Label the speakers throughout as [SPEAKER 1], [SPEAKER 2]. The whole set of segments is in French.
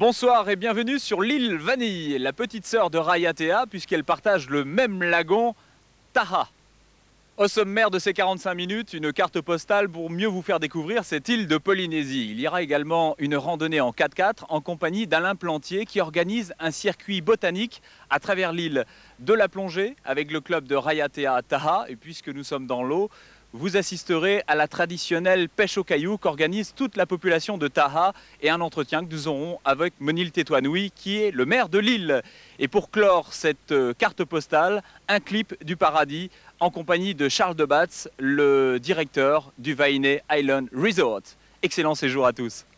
[SPEAKER 1] Bonsoir et bienvenue sur l'île Vanille, la petite sœur de Raiatea, puisqu'elle partage le même lagon, Taha. Au sommaire de ces 45 minutes, une carte postale pour mieux vous faire découvrir cette île de Polynésie. Il y aura également une randonnée en 4x4 en compagnie d'Alain Plantier qui organise un circuit botanique à travers l'île. De la plongée avec le club de Raiatea Taha, et puisque nous sommes dans l'eau, vous assisterez à la traditionnelle pêche au caillou qu'organise toute la population de Taha et un entretien que nous aurons avec Monil Tetouanoui qui est le maire de l'île. Et pour clore cette carte postale, un clip du paradis en compagnie de Charles Debatz, le directeur du Vainé Island Resort. Excellent séjour à tous. «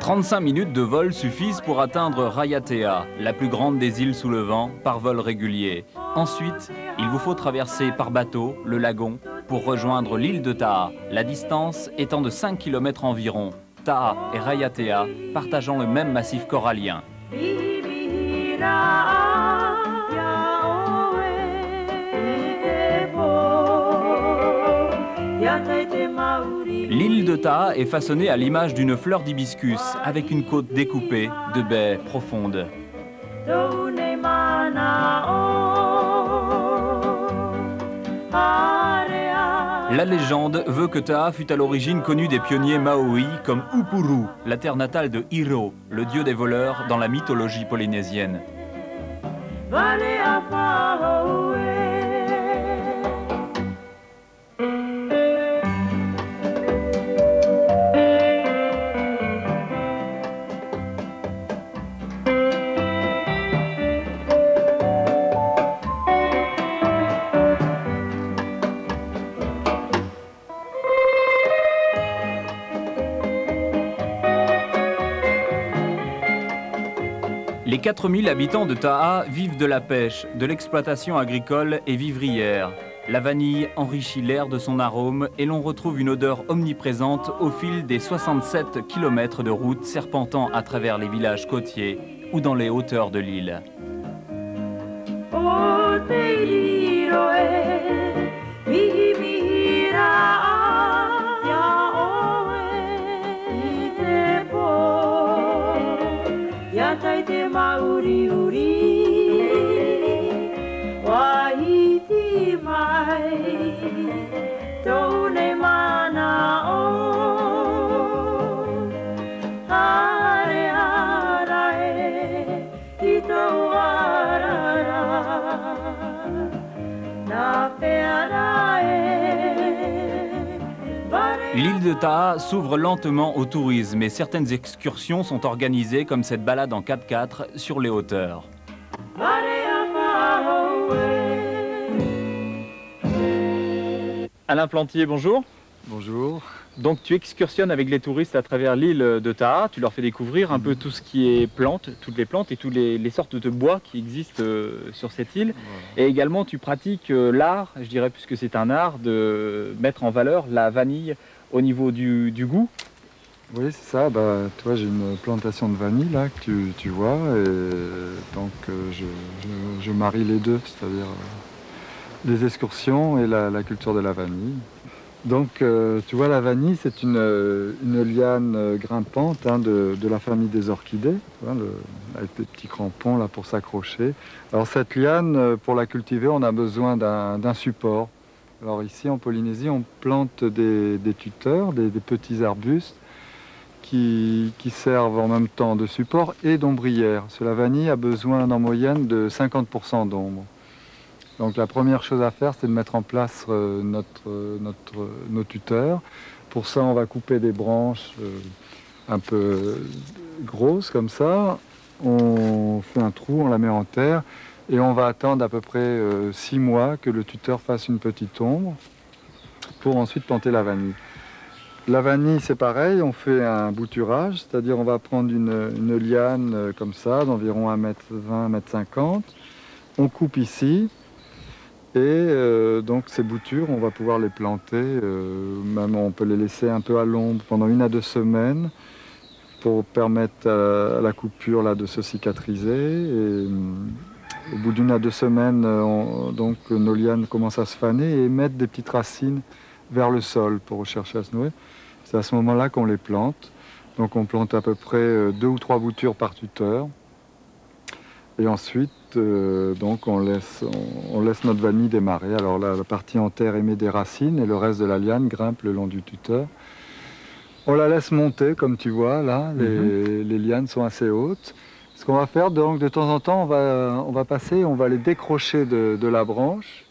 [SPEAKER 1] 35 minutes de vol suffisent pour atteindre Raiatea, la plus grande des îles sous le vent, par vol régulier. Ensuite, il vous faut traverser par bateau le lagon pour rejoindre l'île de Taha, la distance étant de 5 km environ. Taha et Raiatea partageant le même massif corallien. L'île de Taha est façonnée à l'image d'une fleur d'hibiscus, avec une côte découpée de baies profondes. La légende veut que Taha fut à l'origine connue des pionniers maoris comme Upuru, la terre natale de Hiro, le dieu des voleurs dans la mythologie polynésienne. Les 4000 habitants de Taha vivent de la pêche, de l'exploitation agricole et vivrière. La vanille enrichit l'air de son arôme et l'on retrouve une odeur omniprésente au fil des 67 km de route serpentant à travers les villages côtiers ou dans les hauteurs de l'île. L'île de Taha s'ouvre lentement au tourisme et certaines excursions sont organisées comme cette balade en 4x4 sur les hauteurs. Alain Plantier, bonjour.
[SPEAKER 2] Bonjour.
[SPEAKER 1] Donc tu excursionnes avec les touristes à travers l'île de Taha, tu leur fais découvrir un peu tout ce qui est plantes, toutes les plantes et toutes les sortes de bois qui existent sur cette île. Voilà. Et également tu pratiques l'art, je dirais puisque c'est un art, de mettre en valeur la vanille au niveau du goût.
[SPEAKER 2] Oui, c'est ça. Bah, toi, j'ai une plantation de vanille là que tu vois, et donc je marie les deux, c'est-à-dire les excursions et la culture de la vanille. Donc, tu vois, la vanille, c'est une liane grimpante hein, de la famille des orchidées, tu vois, avec des petits crampons là pour s'accrocher. Alors, cette liane, pour la cultiver, on a besoin d'un support. Alors ici, en Polynésie, on plante des tuteurs, des petits arbustes qui servent en même temps de support et d'ombrière. Parce que la vanille a besoin en moyenne de 50% d'ombre. Donc la première chose à faire, c'est de mettre en place nos tuteurs. Pour ça, on va couper des branches un peu grosses comme ça. On fait un trou, on la met en terre et on va attendre à peu près 6 mois que le tuteur fasse une petite ombre pour ensuite planter la vanille. La vanille, c'est pareil, on fait un bouturage, c'est-à-dire on va prendre une liane comme ça, d'environ 1,20 m, 1,50 m. On coupe ici, et donc ces boutures, on va pouvoir les planter, même on peut les laisser un peu à l'ombre pendant 1 à 2 semaines pour permettre à la coupure là, de se cicatriser. Et, au bout d'1 à 2 semaines, donc, nos lianes commencent à se faner et émettent des petites racines vers le sol pour chercher à se nourrir. C'est à ce moment-là qu'on les plante. Donc on plante à peu près 2 ou 3 boutures par tuteur. Et ensuite, donc on laisse notre vanille démarrer. Alors là, la partie en terre émet des racines et le reste de la liane grimpe le long du tuteur. On la laisse monter, comme tu vois, là, les lianes sont assez hautes. Ce qu'on va faire, donc, de temps en temps, on va passer, on va les décrocher de la branche.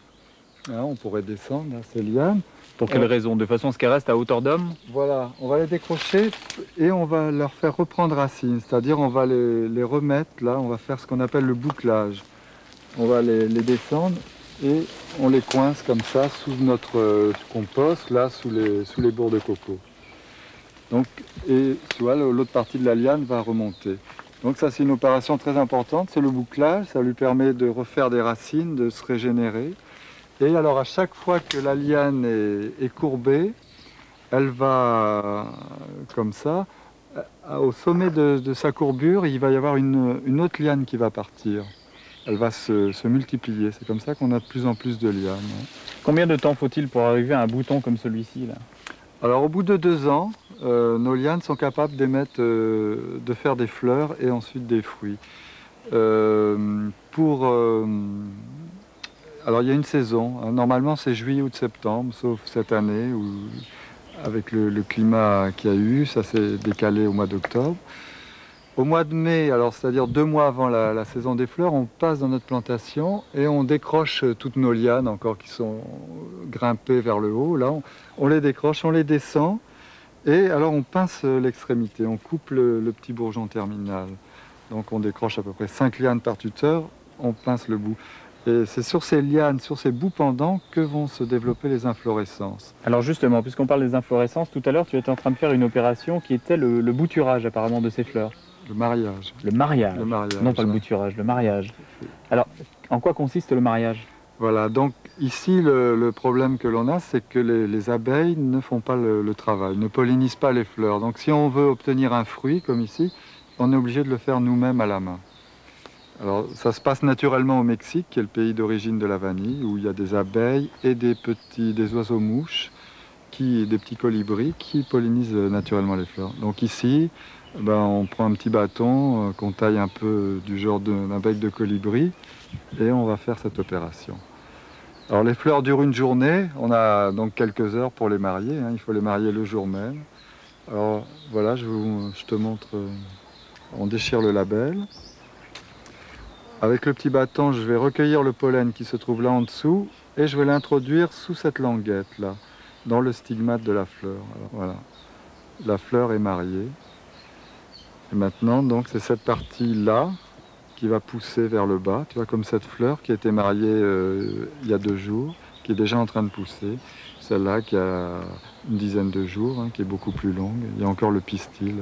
[SPEAKER 2] Hein, on pourrait descendre, là, ces lianes.
[SPEAKER 1] Pour quelle raison? De façon à ce qu'elles restent à hauteur d'homme?
[SPEAKER 2] Voilà, on va les décrocher et on va leur faire reprendre racine. C'est-à-dire, on va les remettre, là, on va faire ce qu'on appelle le bouclage. On va les descendre et on les coince comme ça, sous notre compost, là, sous les bourres de coco. Donc, et tu vois, l'autre partie de la liane va remonter. Donc ça, c'est une opération très importante, c'est le bouclage, ça lui permet de refaire des racines, de se régénérer. Et alors à chaque fois que la liane est courbée, elle va, comme ça, au sommet de sa courbure, il va y avoir une autre liane qui va partir. Elle va se multiplier, c'est comme ça qu'on a de plus en plus de lianes.
[SPEAKER 1] Combien de temps faut-il pour arriver à un bouton comme celui-ci là?
[SPEAKER 2] Alors au bout de 2 ans, nos lianes sont capables de faire des fleurs et ensuite des fruits. Alors il y a une saison, hein. Normalement c'est juillet, août, septembre, sauf cette année où avec le climat qu'il y a eu, ça s'est décalé au mois d'octobre. Au mois de mai, alors c'est-à-dire 2 mois avant la saison des fleurs, on passe dans notre plantation et on décroche toutes nos lianes encore qui sont grimpées vers le haut. Là, on les décroche, on les descend et alors on pince l'extrémité, on coupe le petit bourgeon terminal. Donc on décroche à peu près 5 lianes par tuteur, on pince le bout. Et c'est sur ces lianes, sur ces bouts pendants que vont se développer les inflorescences.
[SPEAKER 1] Alors justement, puisqu'on parle des inflorescences, tout à l'heure tu étais en train de faire une opération qui était le bouturage apparemment de ces fleurs.
[SPEAKER 2] Le mariage.
[SPEAKER 1] Le mariage.
[SPEAKER 2] Le mariage.
[SPEAKER 1] Non pas le bouturage, le mariage. Alors, en quoi consiste le mariage?
[SPEAKER 2] Voilà, donc ici le problème que l'on a, c'est que les abeilles ne font pas le travail, ne pollinisent pas les fleurs. Donc si on veut obtenir un fruit, comme ici, on est obligé de le faire nous-mêmes à la main. Alors ça se passe naturellement au Mexique, qui est le pays d'origine de la vanille, où il y a des abeilles et des oiseaux-mouches, des petits colibris qui pollinisent naturellement les fleurs. Donc ici, on prend un petit bâton qu'on taille un peu du genre d'un bec de colibri et on va faire cette opération. Alors les fleurs durent une journée, on a donc quelques heures pour les marier, hein, il faut les marier le jour même. Alors voilà, je te montre, on déchire le label. Avec le petit bâton, je vais recueillir le pollen qui se trouve là en dessous et je vais l'introduire sous cette languette là, dans le stigmate de la fleur. Alors, voilà, la fleur est mariée. Et maintenant, donc, c'est cette partie-là qui va pousser vers le bas. Tu vois, comme cette fleur qui a été mariée il y a 2 jours, qui est déjà en train de pousser. Celle-là qui a une dizaine de jours, hein, qui est beaucoup plus longue. Il y a encore le pistil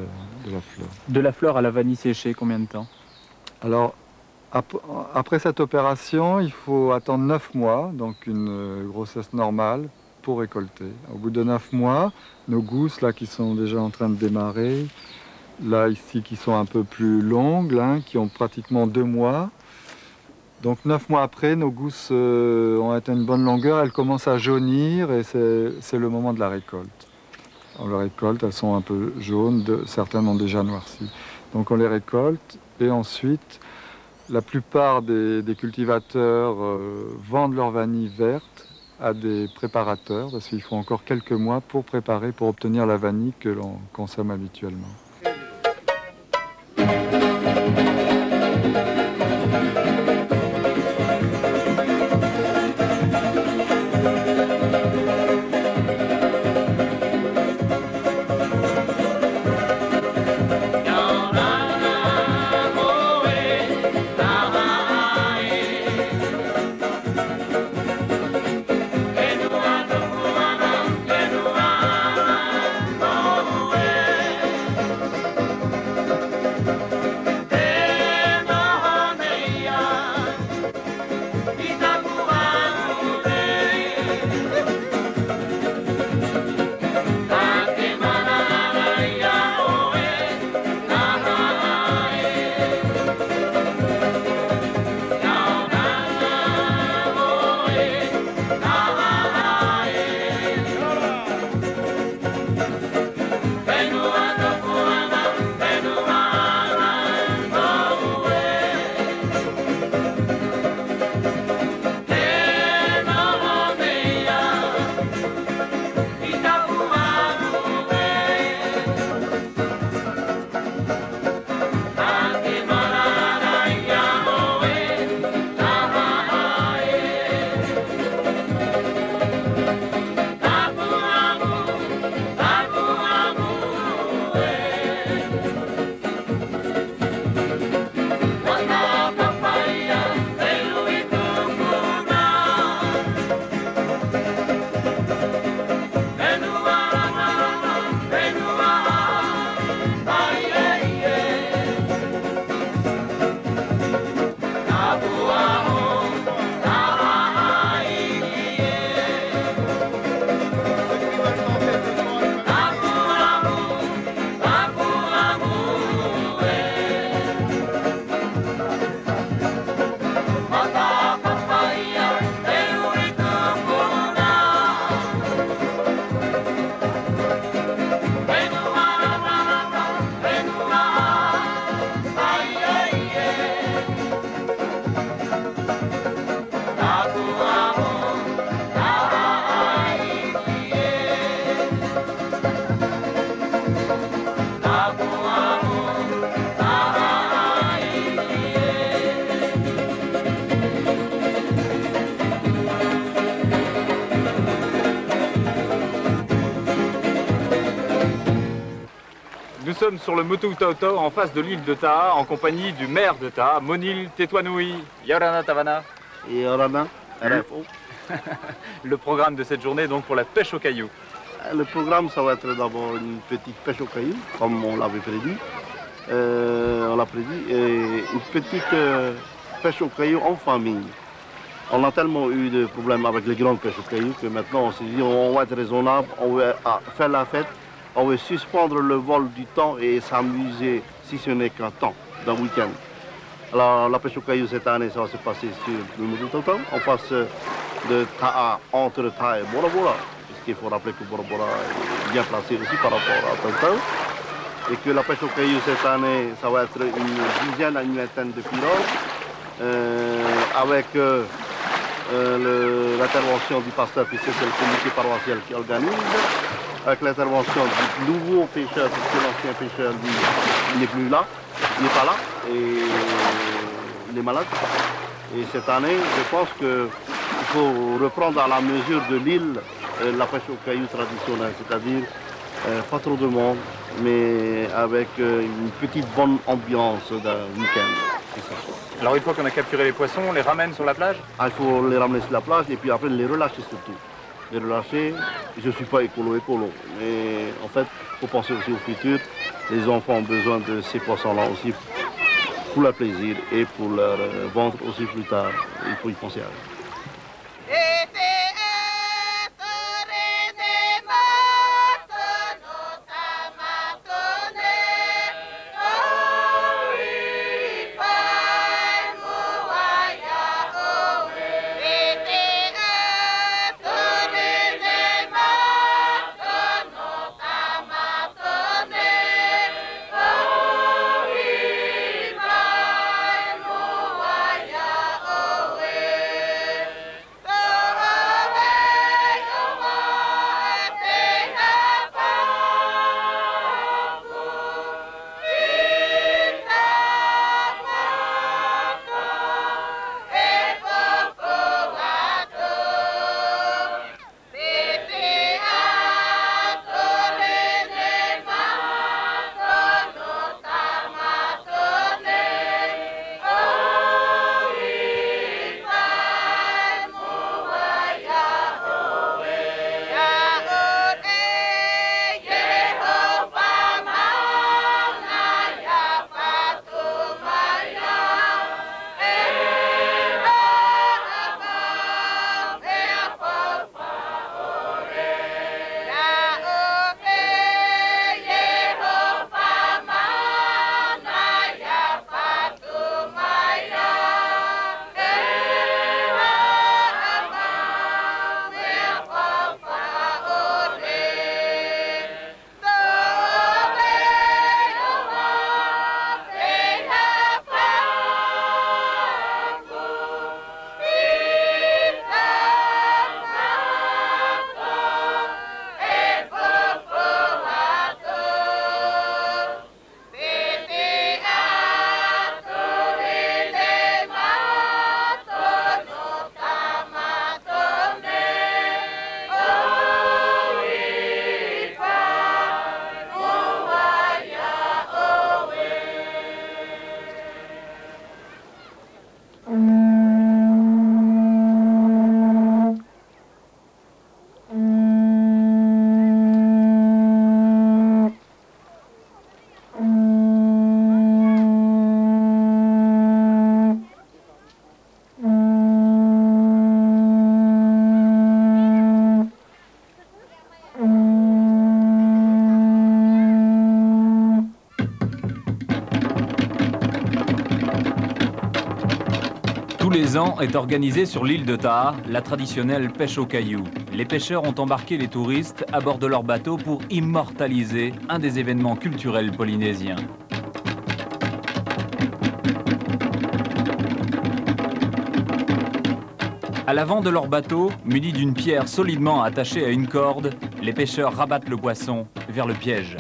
[SPEAKER 2] de la fleur.
[SPEAKER 1] De la fleur à la vanille séchée, combien de temps?
[SPEAKER 2] Alors, après cette opération, il faut attendre 9 mois, donc une grossesse normale, pour récolter. Au bout de 9 mois, nos gousses, là, qui sont déjà en train de démarrer, là, ici, qui sont un peu plus longues, là, qui ont pratiquement 2 mois. Donc 9 mois après, nos gousses ont atteint une bonne longueur, elles commencent à jaunir et c'est le moment de la récolte. On les récolte, elles sont un peu jaunes, certaines ont déjà noirci. Donc on les récolte et ensuite, la plupart des cultivateurs vendent leur vanille verte à des préparateurs parce qu'il faut encore quelques mois pour préparer, pour obtenir la vanille que l'on consomme habituellement.
[SPEAKER 1] Nous sommes sur le Motu Tautau en face de l'île de Taha en compagnie du maire de Taha, Monil Tetouanoui. Yorana Tavana.
[SPEAKER 3] Yorana, RFO.
[SPEAKER 1] Le programme de cette journée donc pour la pêche aux cailloux.
[SPEAKER 3] Le programme, ça va être d'abord une petite pêche aux cailloux, comme on l'avait prédit. On l'a prédit, et une petite pêche aux cailloux en famille. On a tellement eu de problèmes avec les grandes pêches aux cailloux que maintenant on s'est dit on va être raisonnable, on va faire la fête, on va suspendre le vol du temps et s'amuser, si ce n'est qu'un temps, d'un week-end. Alors la pêche aux cailloux cette année, ça va se passer sur le Motu Tautau, en face de Taha, entre Taha et Bora Bora. Puisqu'il faut rappeler que Bora Bora est bien placé aussi par rapport à Tautau. Et que la pêche aux cailloux cette année, ça va être une dizaine à une vingtaine de pirogues, avec l'intervention du pasteur, puisque c'est le comité paroissial qui organise, avec l'intervention du nouveau pêcheur, puisque l'ancien pêcheur, lui, il n'est plus là, il n'est pas là, et il est malade. Et cette année, je pense qu'il faut reprendre à la mesure de l'île la pêche aux cailloux traditionnelle, c'est-à-dire pas trop de monde, mais avec une petite bonne ambiance d'un week-end. C'est ça.
[SPEAKER 1] Alors une fois qu'on a capturé les poissons, on les ramène sur la plage?
[SPEAKER 3] Il faut les ramener sur la plage et puis après les relâcher surtout. Les relâcher, je ne suis pas écolo, mais en fait, il faut penser aussi au futur. Les enfants ont besoin de ces poissons-là aussi pour leur plaisir et pour leur ventre aussi plus tard. Il faut y penser à eux.
[SPEAKER 1] les ans est organisée sur l'île de Taha la traditionnelle pêche aux cailloux. Les pêcheurs ont embarqué les touristes à bord de leur bateau pour immortaliser un des événements culturels polynésiens. À l'avant de leur bateau, munis d'une pierre solidement attachée à une corde, les pêcheurs rabattent le poisson vers le piège.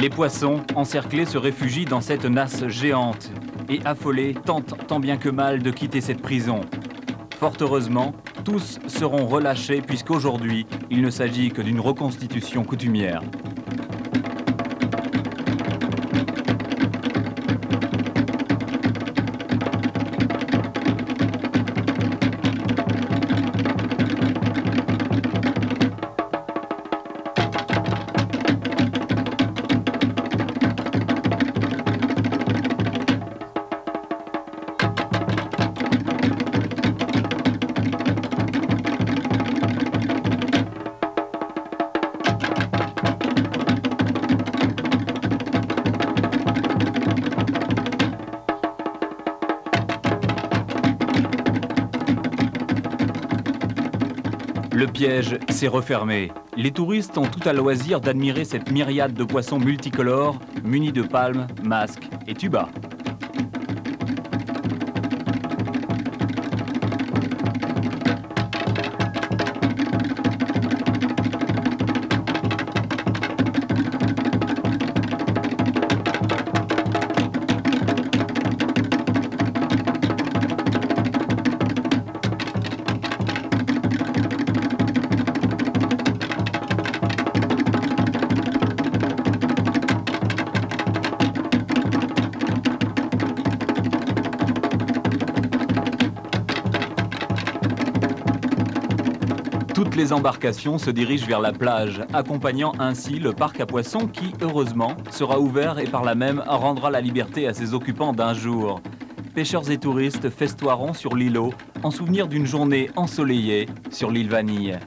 [SPEAKER 1] Les poissons, encerclés, se réfugient dans cette nasse géante et affolés tentent tant bien que mal de quitter cette prison. Fort heureusement, tous seront relâchés puisqu'aujourd'hui, il ne s'agit que d'une reconstitution coutumière. Le piège s'est refermé. Les touristes ont tout à loisir d'admirer cette myriade de poissons multicolores munis de palmes, masques et tubas. Toutes les embarcations se dirigent vers la plage, accompagnant ainsi le parc à poissons qui, heureusement, sera ouvert et par là même rendra la liberté à ses occupants d'un jour. Pêcheurs et touristes festoieront sur l'îlot en souvenir d'une journée ensoleillée sur l'île Vanille.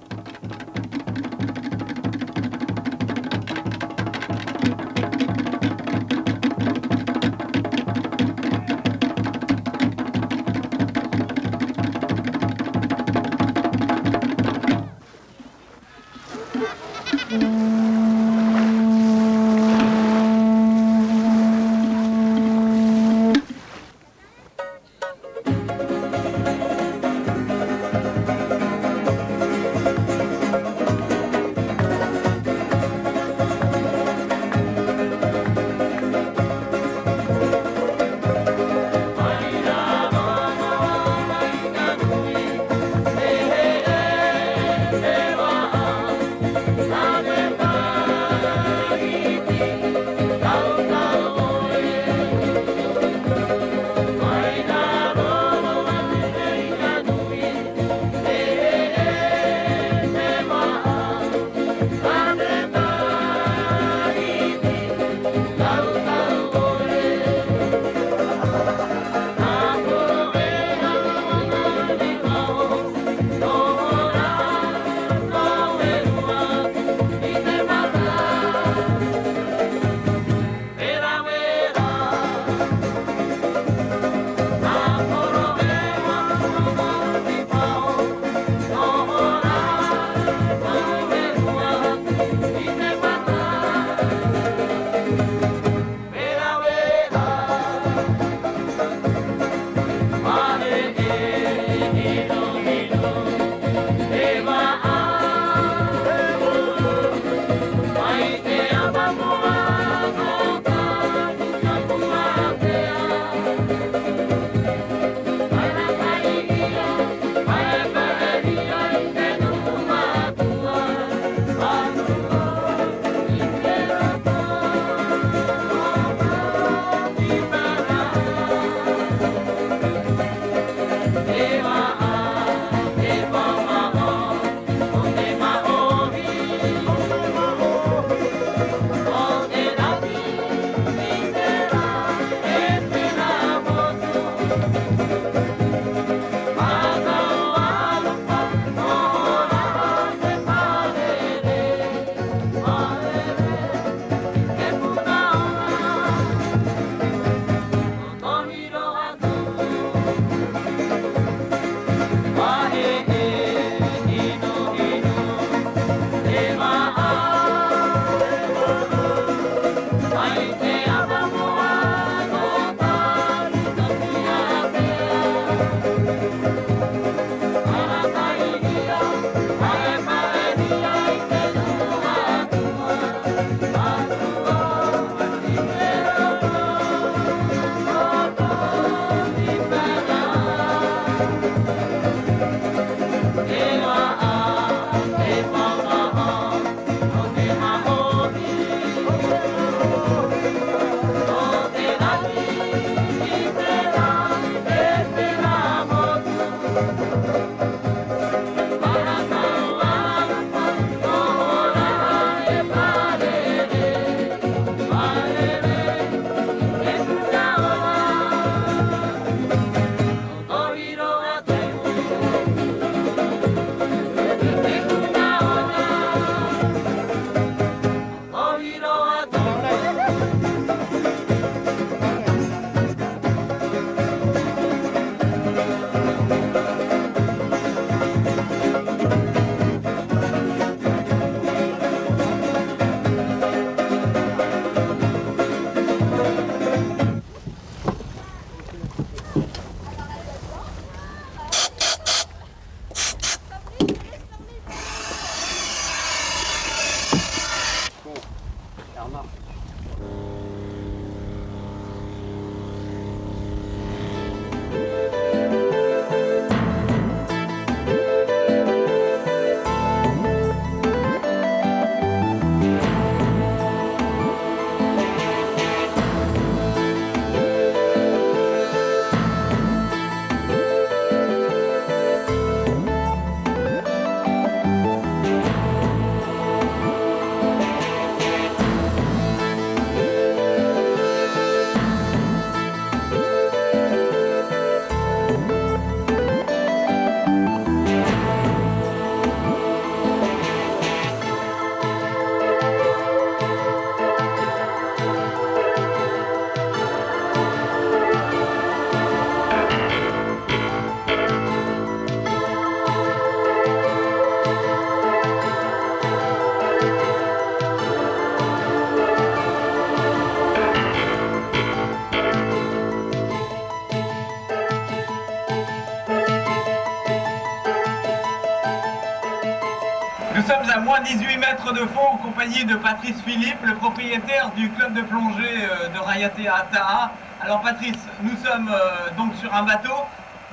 [SPEAKER 1] sommes à moins 18 mètres de fond en compagnie de Patrice Philippe, le propriétaire du club de plongée de Rayatea Taha. Alors Patrice, nous sommes donc sur un bateau.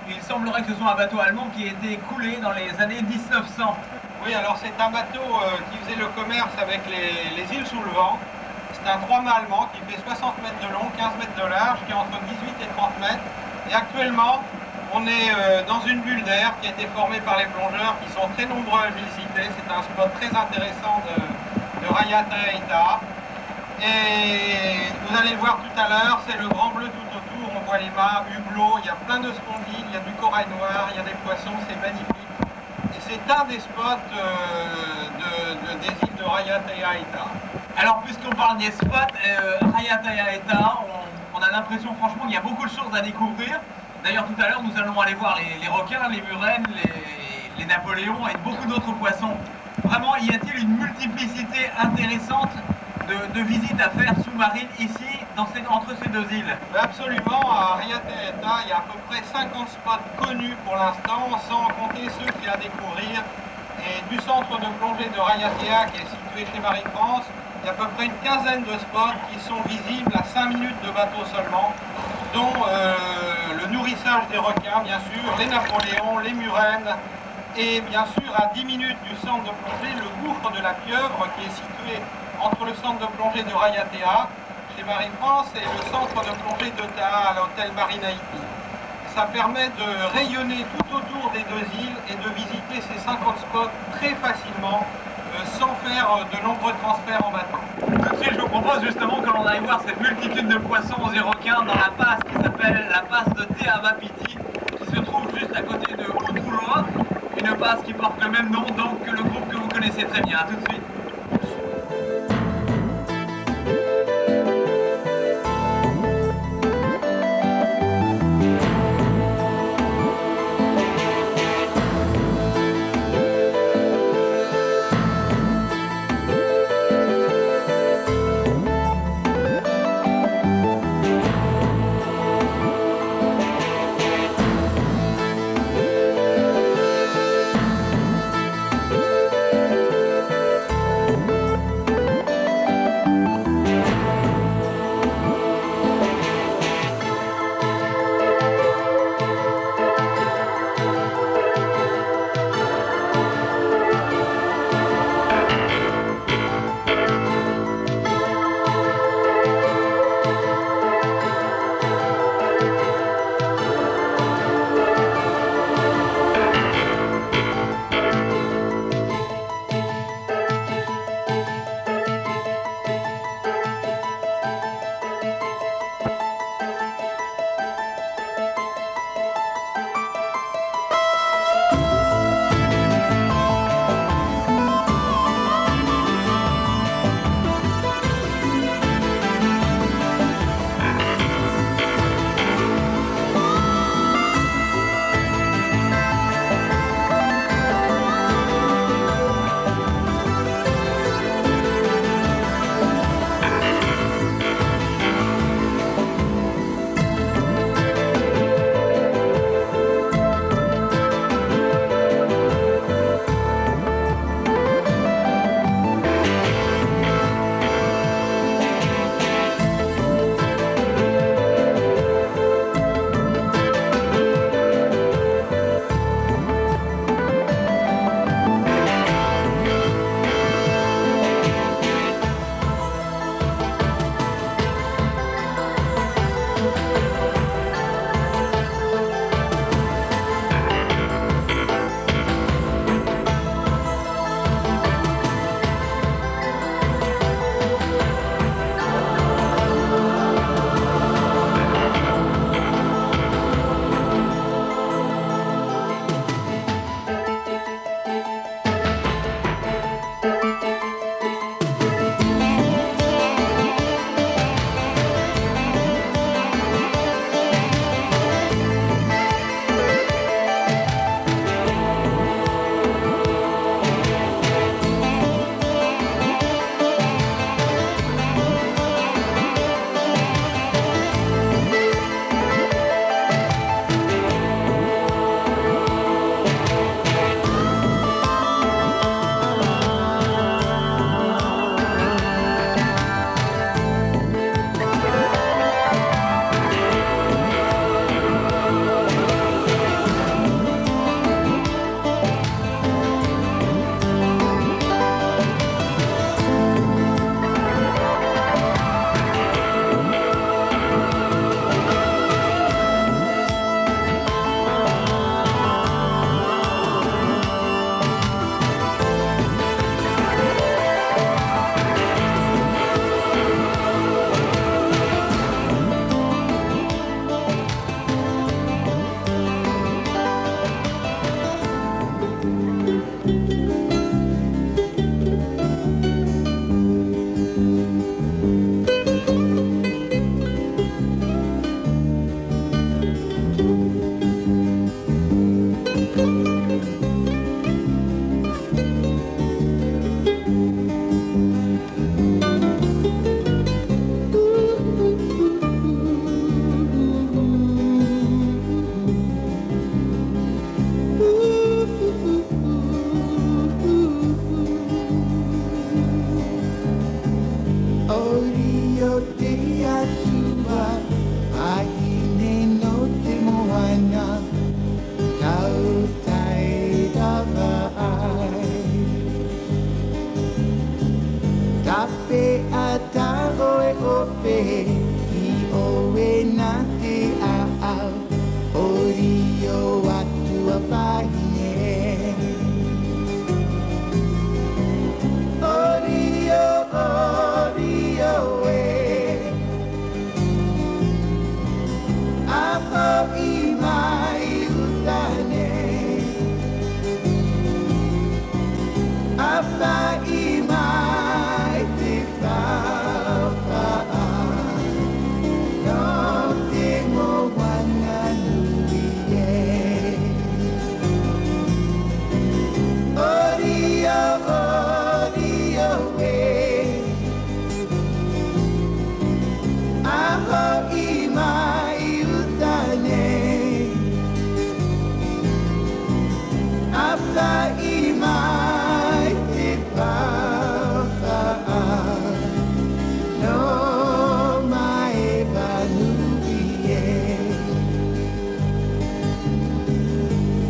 [SPEAKER 1] Il semblerait que ce soit un bateau allemand qui a été coulé dans les années 1900.
[SPEAKER 4] Oui, alors c'est un bateau qui faisait le commerce avec les îles sous le vent. C'est un 3 mâts allemand qui fait 60 mètres de long, 15 mètres de large, qui est entre 18 et 30 mètres. Et actuellement, on est dans une bulle d'air qui a été formée par les plongeurs qui sont très nombreux à le visiter. C'est un spot très intéressant de Rayatea Taha. Et vous allez le voir tout à l'heure, c'est le grand bleu tout autour. On voit les mâts, hublots, il y a plein de spondyles, il y a du corail noir, il y a des poissons, c'est magnifique. Et c'est un des spots des îles de Rayatea Taha.
[SPEAKER 1] Alors puisqu'on parle des spots, Rayatea Taha, on a l'impression franchement qu'il y a beaucoup de choses à découvrir. D'ailleurs tout à l'heure nous allons aller voir les requins, les murènes, les Napoléons et beaucoup d'autres poissons. Vraiment, y a-t-il une multiplicité intéressante de visites à faire sous-marines ici, entre ces deux îles?
[SPEAKER 4] Absolument, à Rayatea Taha, il y a à peu près 50 spots connus pour l'instant, sans compter ceux qu'il y a à découvrir. Et du centre de plongée de Rayatea, qui est situé chez Marie-France, il y a à peu près une quinzaine de spots qui sont visibles à 5 minutes de bateau seulement, dont le nourrissage des requins, bien sûr, les Napoléons, les murènes, et bien sûr à 10 minutes du centre de plongée, le gouffre de la Pieuvre, qui est situé entre le centre de plongée de Rayatea, chez Marie-France, et le centre de plongée de Taha, à l'hôtel Marinaïti. Ça permet de rayonner tout autour des deux îles et de visiter ces 50 spots très facilement, sans faire de nombreux transferts en bateau.
[SPEAKER 1] Tout de suite, je vous propose justement que l'on aille voir cette multitude de poissons et requins dans la passe qui s'appelle la passe de Te Avapiti, qui se trouve juste à côté de Uturoa, une passe qui porte le même nom donc que le groupe que vous connaissez très bien. À tout de suite.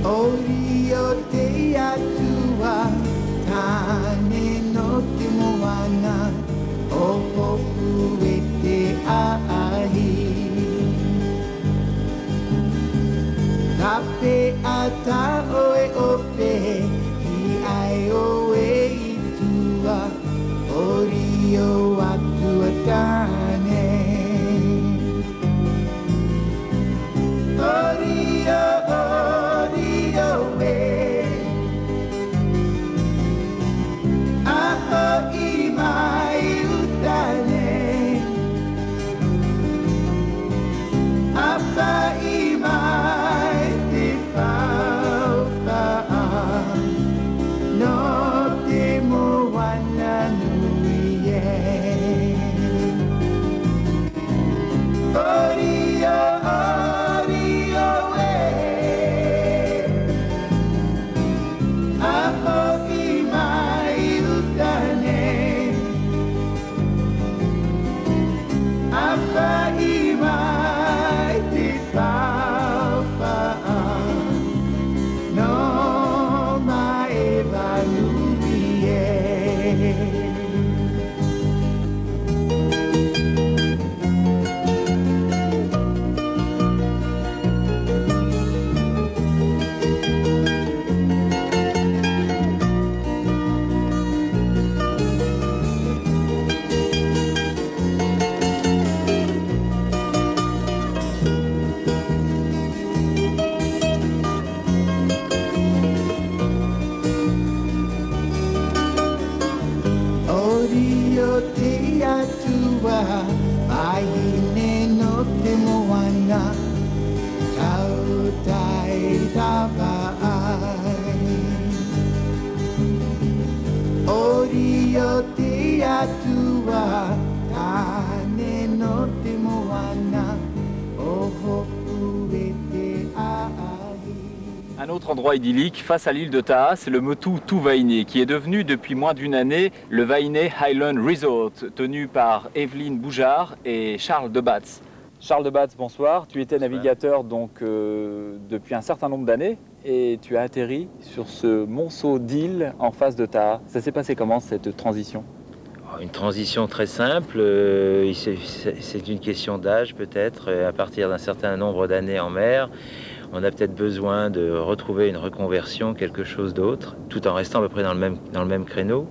[SPEAKER 5] Orio te atua, tane no te moana, o hopu e te ahi. Tape ata oe ope, i ai oe i tua, orio atua tane. Orio, orio e, aho i mai utane, apa i mai te whawha, no te moana nui e. Orio, orio e, aho i mai utane, apa i mai te whawha, no mai vanui e. Orio te atua, ahine no te moana, tau tai tawa ai. Orio te atua, tane no te moana, o hopu e te ahi.
[SPEAKER 1] Un autre endroit idyllique face à l'île de Taha, c'est le Motu Tuvaine, qui est devenu depuis moins d'une année le Vaine Highland Resort, tenu par Evelyne Boujard et Charles Debatz. Charles Debatz, bonsoir. Tu étais navigateur donc depuis un certain nombre d'années et tu as atterri sur ce monceau d'îles en face de Taha. Ça s'est passé comment cette transition?
[SPEAKER 6] Une transition très simple, c'est une question d'âge peut-être. À partir d'un certain nombre d'années en mer, on a peut-être besoin de retrouver une reconversion, quelque chose d'autre, tout en restant à peu près dans le même créneau.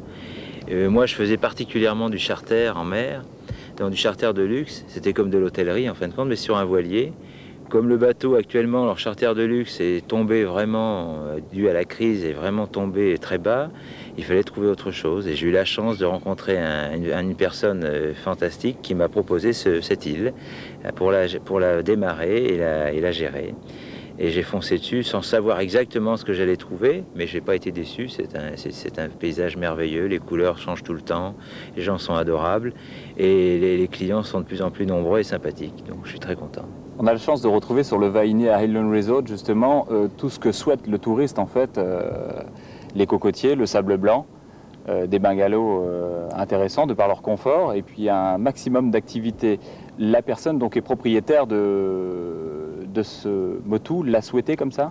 [SPEAKER 6] Moi, je faisais particulièrement du charter en mer, donc du charter de luxe. C'était comme de l'hôtellerie en fin de compte, mais sur un voilier. Comme le bateau actuellement, leur charter de luxe est tombé vraiment, dû à la crise, est vraiment tombé très bas, il fallait trouver autre chose. Et j'ai eu la chance de rencontrer une personne fantastique qui m'a proposé cette île pour la démarrer et la gérer. Et j'ai foncé dessus sans savoir exactement ce que j'allais trouver, mais j'ai pas été déçu. C'est un paysage merveilleux, les couleurs changent tout le temps, les gens sont adorables et les clients sont de plus en plus nombreux et sympathiques. Donc je suis très content.
[SPEAKER 1] On a la chance de retrouver sur le Vaine Highland Resort justement tout ce que souhaite le touriste en fait, les cocotiers, le sable blanc, des bungalows intéressants de par leur confort et puis un maximum d'activités. La personne donc est propriétaire de ce Motu, l'a souhaité comme ça?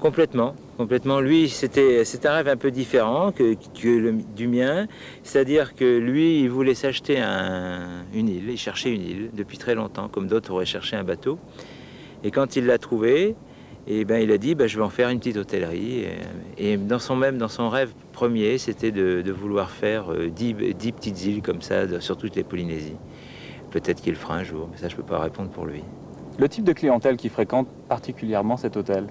[SPEAKER 6] Complètement, complètement. Lui, c'est un rêve un peu différent du mien. C'est-à-dire que lui, il voulait s'acheter une île, il cherchait une île depuis très longtemps, comme d'autres auraient cherché un bateau. Et quand il l'a trouvé, et ben, il a dit je vais en faire une petite hôtellerie. Et dans son rêve premier, c'était de vouloir faire 10 petites îles comme ça sur toutes les Polynésies. Peut-être qu'il le fera un jour, mais ça je ne peux pas répondre pour lui.
[SPEAKER 1] Le type de clientèle qui fréquente particulièrement cet hôtel?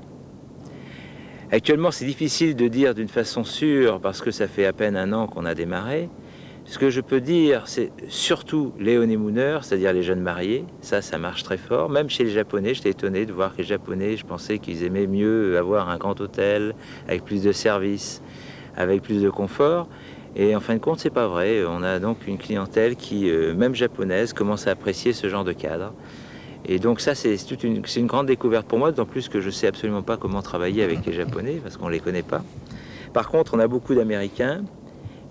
[SPEAKER 6] Actuellement, c'est difficile de dire d'une façon sûre parce que ça fait à peine un an qu'on a démarré. Ce que je peux dire, c'est surtout les honeymooners, c'est-à-dire les jeunes mariés. Ça marche très fort. Même chez les Japonais, j'étais étonné de voir que les Japonais, je pensais qu'ils aimaient mieux avoir un grand hôtel avec plus de services, avec plus de confort. Et en fin de compte, c'est pas vrai. On a donc une clientèle qui, même japonaise, commence à apprécier ce genre de cadre. Et donc ça, c'est une grande découverte pour moi, d'autant plus que je ne sais absolument pas comment travailler avec les Japonais, parce qu'on ne les connaît pas. Par contre, on a beaucoup d'Américains.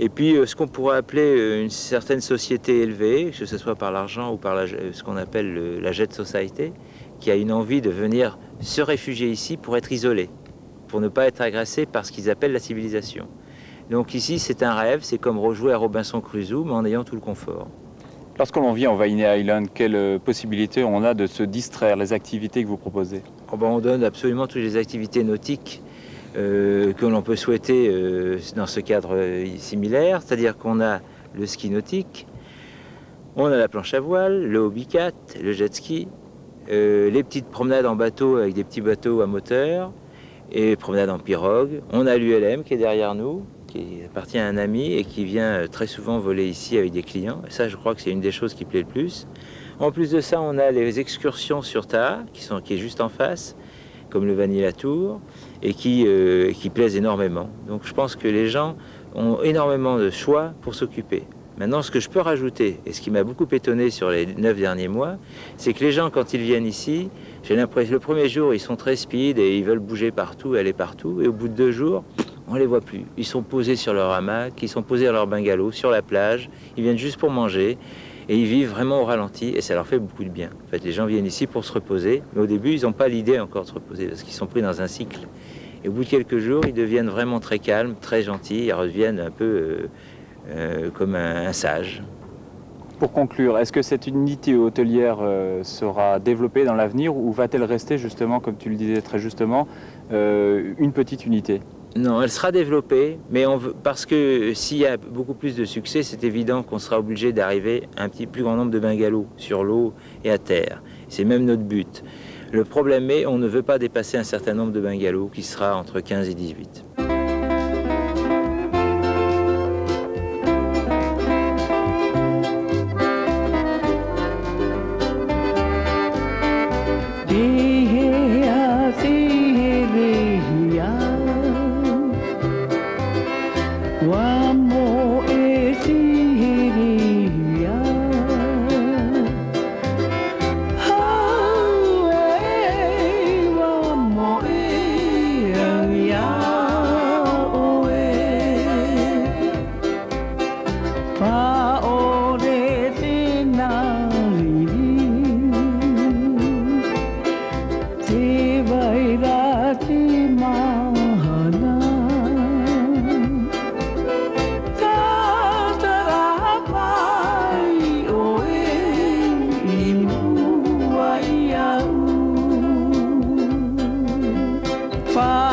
[SPEAKER 6] Et puis, ce qu'on pourrait appeler une certaine société élevée, que ce soit par l'argent ou par ce qu'on appelle la Jet Society, qui a une envie de venir se réfugier ici pour être isolé, pour ne pas être agressés par ce qu'ils appellent la civilisation. Donc ici, c'est un rêve, c'est comme rejouer à Robinson Crusoe, mais en ayant tout le confort.
[SPEAKER 1] Lorsque l'on vit en Waianae Island, quelles possibilités on a de se distraire, les activités que vous proposez?
[SPEAKER 6] Oh ben, on donne absolument toutes les activités nautiques que l'on peut souhaiter dans ce cadre similaire, c'est-à-dire qu'on a le ski nautique, on a la planche à voile, le hobbycat, le jet ski, les petites promenades en bateau avec des petits bateaux à moteur, et promenades en pirogue. On a l'ULM qui est derrière nous, qui appartient à un ami et qui vient très souvent voler ici avec des clients. Et ça, je crois que c'est une des choses qui plaît le plus. En plus de ça, on a les excursions sur Taha, qui est juste en face, comme le Vanilla Tour, et qui plaisent énormément. Donc je pense que les gens ont énormément de choix pour s'occuper. Maintenant, ce que je peux rajouter, et ce qui m'a beaucoup étonné sur les 9 derniers mois, c'est que les gens, quand ils viennent ici, j'ai l'impression le premier jour, ils sont très speed et ils veulent bouger partout, aller partout, et au bout de 2 jours, on les voit plus. Ils sont posés sur leur hamac, ils sont posés à leur bungalow, sur la plage, ils viennent juste pour manger, et ils vivent vraiment au ralenti, et ça leur fait beaucoup de bien. En fait, les gens viennent ici pour se reposer, mais au début, ils n'ont pas l'idée encore de se reposer, parce qu'ils sont pris dans un cycle. Et au bout de quelques jours, ils deviennent vraiment très calmes, très gentils, ils reviennent un peu comme un sage.
[SPEAKER 1] Pour conclure, est-ce que cette unité hôtelière sera développée dans l'avenir ou va-t-elle rester justement, comme tu le disais très justement, une petite unité?
[SPEAKER 6] Non, elle sera développée, mais parce que s'il y a beaucoup plus de succès, c'est évident qu'on sera obligé d'arriver à un plus grand nombre de bungalows sur l'eau et à terre. C'est même notre but. Le problème est on ne veut pas dépasser un certain nombre de bungalows qui sera entre 15 et 18.
[SPEAKER 5] Far